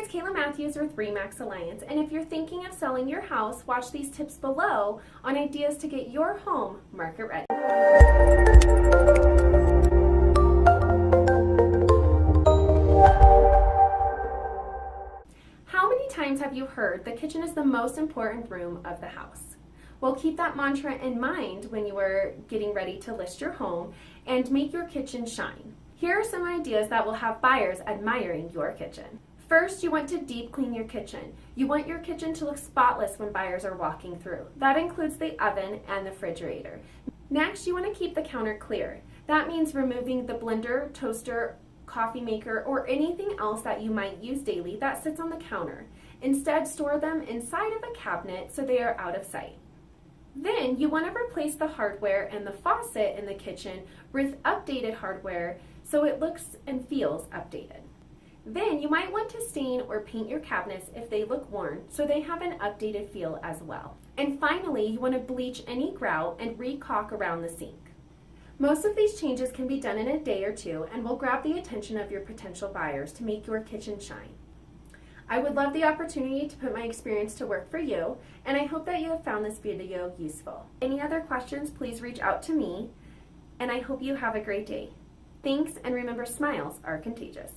it's Kayla Matthews with RE/MAX Alliance, and if you're thinking of selling your house, watch these tips below on ideas to get your home market ready. How many times have you heard the kitchen is the most important room of the house? Well, keep that mantra in mind when you are getting ready to list your home and make your kitchen shine. Here are some ideas that will have buyers admiring your kitchen. First, you want to deep clean your kitchen. You want your kitchen to look spotless when buyers are walking through. That includes the oven and the refrigerator. Next, you want to keep the counter clear. That means removing the blender, toaster, coffee maker, or anything else that you might use daily that sits on the counter. Instead, store them inside of a cabinet so they are out of sight. Then you want to replace the hardware and the faucet in the kitchen with updated hardware so it looks and feels updated. Then you might want to stain or paint your cabinets if they look worn so they have an updated feel as well. And finally, you want to bleach any grout and re-caulk around the sink. Most of these changes can be done in a day or two and will grab the attention of your potential buyers to make your kitchen shine. I would love the opportunity to put my experience to work for you, and I hope that you have found this video useful. Any other questions, please reach out to me, and I hope you have a great day. Thanks, and remember, smiles are contagious.